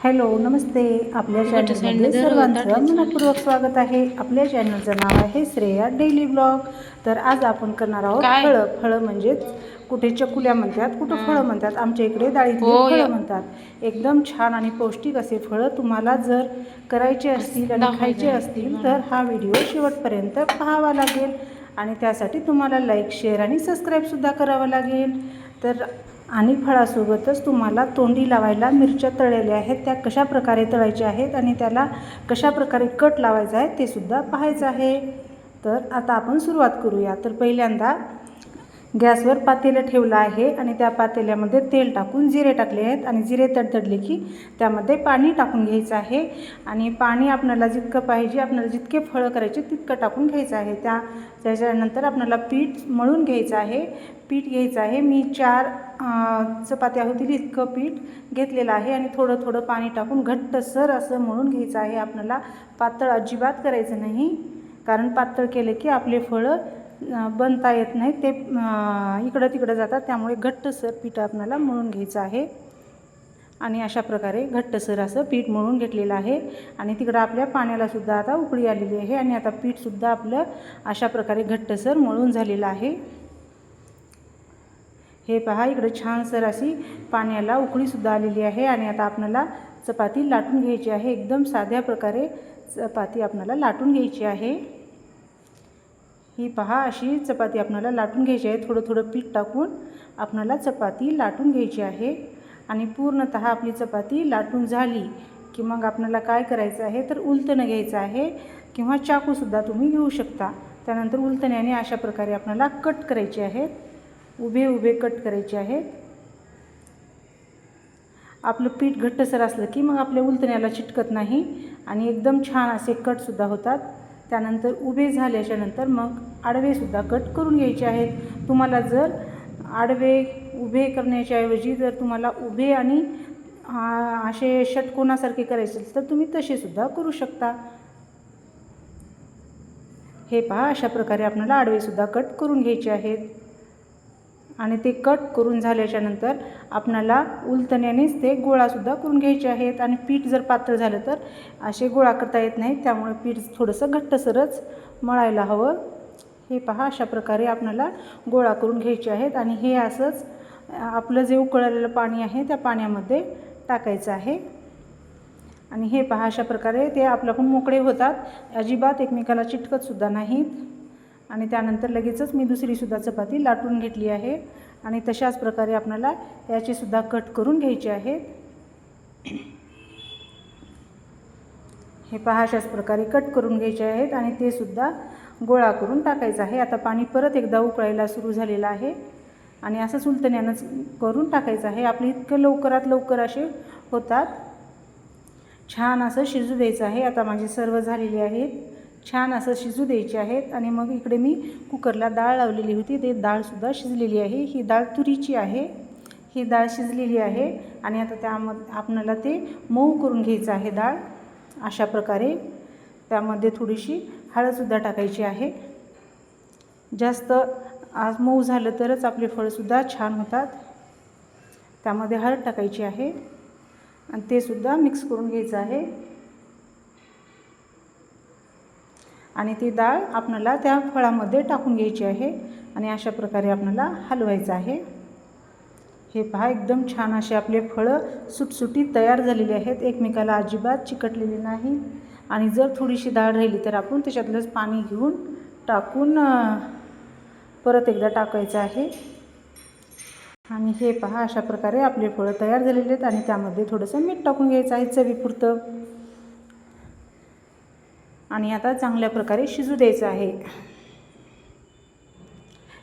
Hello, नमस्ते. आपल्या चॅनलमध्ये सर्वांचं मनपूर्वक स्वागत आहे. आपल्या चॅनलचं नाव आहे श्रेया डेली ब्लॉग. तर आज आपण करणार आहोत फळं. फळं म्हणजेच कुठे चकुल्या म्हणतात, कुठं फळं म्हणतात. आमच्या इकडे डाळीतली फळं म्हणतात. एकदम छान आणि पौष्टिक असे फळं तुम्हाला जर करायचे असतील आणि खायचे असतील तर हा व्हिडिओ शेवटपर्यंत पाहावा लागेल. आणि त्यासाठी तुम्हाला लाईक, शेअर आणि सबस्क्राईबसुद्धा करावं लागेल. तर आणि फळासोबतच तुम्हाला तोंडी लावायला मिरच्या तळलेल्या आहेत, त्या कशा प्रकारे तळायच्या आहेत आणि त्याला कशा प्रकारे कट लावायचा आहे ते सुद्धा पाहायचं आहे. तर आता आपण सुरुवात करूया. तर पहिल्यांदा गॅसवर पातेलं ठेवलं आहे आणि त्या पातेल्यामध्ये तेल टाकून जिरे टाकले आहेत आणि जिरे तडतडले की त्यामध्ये पाणी टाकून घ्यायचं आहे. आणि पाणी आपल्याला जितकं पाहिजे, आपल्याला जितके फळं करायचे तितकं टाकून घ्यायचं आहे. त्याच्यानंतर आपल्याला पीठ मळून घ्यायचं आहे. पीठ घ्यायचं आहे. मी 4 चपात्या होतील इतकं पीठ घेतलेलं आहे आणि थोडं थोडं पाणी टाकून घट्टसर असं मळून घ्यायचं आहे. आपल्याला पातळ अजिबात करायचं नाही, कारण पातळ केले की आपले फळं बनता येत नाही, ते इकडं तिकडं जातात. त्यामुळे घट्टसर पीठ आपल्याला मळून घ्यायचं आहे. आणि अशा प्रकारे घट्टसर असं पीठ मळून घेतलेलं आहे. आणि तिकडं आपल्या पाण्यालासुद्धा आता उकळी आलेली आहे आणि आता पीठसुद्धा आपलं अशा प्रकारे घट्टसर मळून झालेलं आहे. हे पहा, इकडे छानसर अशी पाण्याला उकळीसुद्धा आलेली आहे. आणि आता आपल्याला चपाती लाटून घ्यायची आहे. एकदम साध्या प्रकारे चपाती आपल्याला लाटून घ्यायची आहे. ही पहा, अशी चपाती आपल्याला लाटून घ्यायची आहे. थोडं थोडं पीठ टाकून आपल्याला चपाती लाटून घ्यायची आहे. आणि पूर्णतः आपली चपाती लाटून झाली की मग आपल्याला काय करायचं आहे, तर उलटणं घ्यायचं आहे किंवा चाकूसुद्धा तुम्ही घेऊ शकता. त्यानंतर उलटण्याने अशा प्रकारे आपल्याला कट करायचे आहेत, उभे उभे कट करायचे आहेत. आपलं पीठ घट्टसर असलं की मग आपल्या उलटण्याला चिटकत नाही आणि एकदम छान असे कटसुद्धा होतात. त्यानंतर उभे झाल्याच्यानंतर मग आडवेसुद्धा कट करून घ्यायचे आहेत. तुम्हाला जर आडवे उभे करण्याच्याऐवजी जर तुम्हाला उभे आणि असे षटकोनासारखे करायचे असेल तर तुम्ही तसेसुद्धा करू शकता. हे पहा, अशा प्रकारे आपल्याला आडवेसुद्धा कट करून घ्यायचे आहेत. आणि ते कट करून झाल्याच्यानंतर आपल्याला उलटण्यानेच ते गोळासुद्धा करून घ्यायचे आहेत. आणि पीठ जर पातळ झालं तर असे गोळा करता येत नाही, त्यामुळे पीठ थोडंसं घट्टसरच मळायला हवं. हे पहा, अशा प्रकारे आपल्याला गोळा करून घ्यायचे आहेत. आणि हे असंच आपलं जे उकळलेलं पाणी आहे त्या पाण्यामध्ये टाकायचं आहे. आणि हे पहा, अशा प्रकारे ते आपल्याकडून मोकळे होतात, अजिबात एकमेकाला चिटकतसुद्धा नाहीत. आणि त्यानंतर लगेचच मी दुसरीसुद्धा चपाती लाटून घेतली आहे. आणि तशाच प्रकारे आपल्याला याचेसुद्धा कट करून घ्यायचे आहेत. हे पहा, अशाच प्रकारे कट करून घ्यायचे आहेत आणि ते सुद्धा गोळा करून टाकायचं आहे. आता पाणी परत एकदा उकळायला सुरू झालेलं आहे आणि असंच उलटण्यानंच करून टाकायचं आहे. आपले इतकं लवकरात लवकर असे होतात. छान असं शिजू द्यायचं आहे. आता माझे सर्व झालेले आहेत, छान असं शिजू द्यायचे आहेत. आणि मग इकडे मी कुकरला डाळ लावलेली होती, ते डाळसुद्धा शिजलेली आहे. ही डाळ तुरीची आहे. ही डाळ शिजलेली आहे आणि आता त्यामध्ये आपल्याला ते मऊ करून घ्यायचं आहे डाळ. अशा प्रकारे त्यामध्ये थोडीशी हळदसुद्धा टाकायची आहे. जास्त आज मऊ झालं तरच आपले फळसुद्धा छान होतात. त्यामध्ये हळद टाकायची आहे आणि ते सुद्धा मिक्स करून घ्यायचं आहे. आणि ती डाळ आपल्याला त्या फळामध्ये टाकून घ्यायची आहे आणि अशा प्रकारे आपल्याला हलवायचं आहे. हे पहा, एकदम छान असे आपले फळं सुटसुटीत तयार झालेले आहेत, एकमेकाला अजिबात चिकटलेले नाही. आणि जर थोडीशी डाळ राहिली तर आपण त्याच्यातलंच पाणी घेऊन टाकून परत एकदा टाकायचं आहे. आणि हे पहा, अशा प्रकारे आपले फळं तयार झालेले आहेत. आणि त्यामध्ये थोडंसं मीठ टाकून घ्यायचं आहे चवीपुरतं. आणि आता चांगल्या प्रकारे शिजू द्यायचं आहे.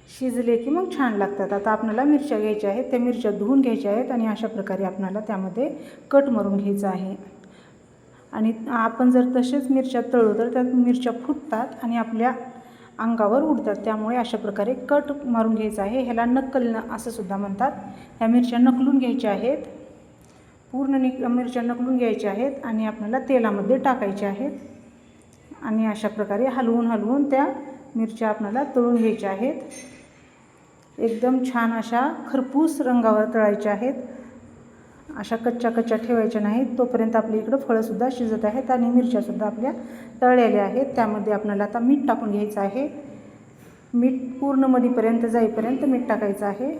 शिजले की मग छान लागतात. आता आपल्याला मिरच्या घ्यायच्या आहेत, त्या मिरच्या धुवून घ्यायच्या आहेत आणि अशा प्रकारे आपल्याला त्यामध्ये कट मारून घ्यायचं आहे. आणि आपण जर तसेच मिरच्या तळू तर त्या मिरच्या फुटतात आणि आपल्या अंगावर उडतात, त्यामुळे अशा प्रकारे कट मारून घ्यायचं आहे. ह्याला नक्कलणं असं सुद्धा म्हणतात. ह्या मिरच्या नकलून घ्यायच्या आहेत, पूर्ण मिरच्या नकलून घ्यायच्या आहेत आणि आपल्याला तेलामध्ये टाकायच्या आहेत. आणि अशा प्रकारे हलवून हलवून त्या मिरच्या आपल्याला तळून घ्यायच्या आहेत. एकदम छान अशा खरपूस रंगावर तळायच्या आहेत. अशा कच्च्या ठेवायच्या नाहीत. तोपर्यंत आपल्या इकडं फळंसुद्धा शिजत आहेत आणि मिरच्यासुद्धा आपल्या तळलेल्या आहेत. त्यामध्ये आपल्याला आता मीठ टाकून घ्यायचं आहे. मीठ पूर्ण मधीपर्यंत जाईपर्यंत मीठ टाकायचं आहे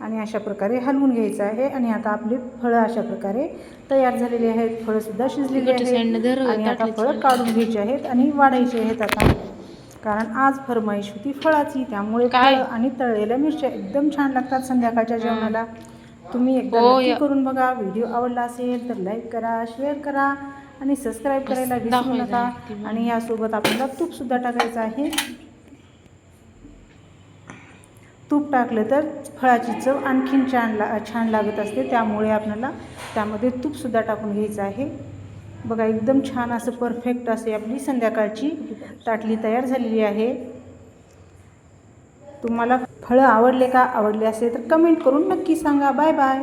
आणि अशा प्रकारे हलवून घ्यायचं आहे. आणि आता आपली फळं अशा प्रकारे तयार झालेली आहेत. फळंसुद्धा शिजलेली आहेत आणि आता फळं काढून घ्यायची आहेत आणि वाढायची आहेत आता, कारण आज फरमाईश होती फळाची. त्यामुळे फळं आणि तळलेल्या मिरच्या एकदम छान लागतात संध्याकाळच्या जेवणाला. तुम्ही एकदा नक्की करून बघा. व्हिडिओ आवडला असेल तर लाईक करा, शेअर करा आणि सबस्क्राईब करायला विसरू नका. आणि यासोबत आपल्याला तूपसुद्धा टाकायचं आहे. तूप टाकलं तर फळाची चव आणखीन छान लागत असते. त्यामुळे आपल्याला त्यामध्ये तूपसुद्धा टाकून घ्यायचं आहे. बघा एकदम छान असं परफेक्ट असे आपली संध्याकाळची ताटली तयार झालेली आहे. तुम्हाला फळं आवडले असेल तर कमेंट करून नक्की सांगा. Bye bye.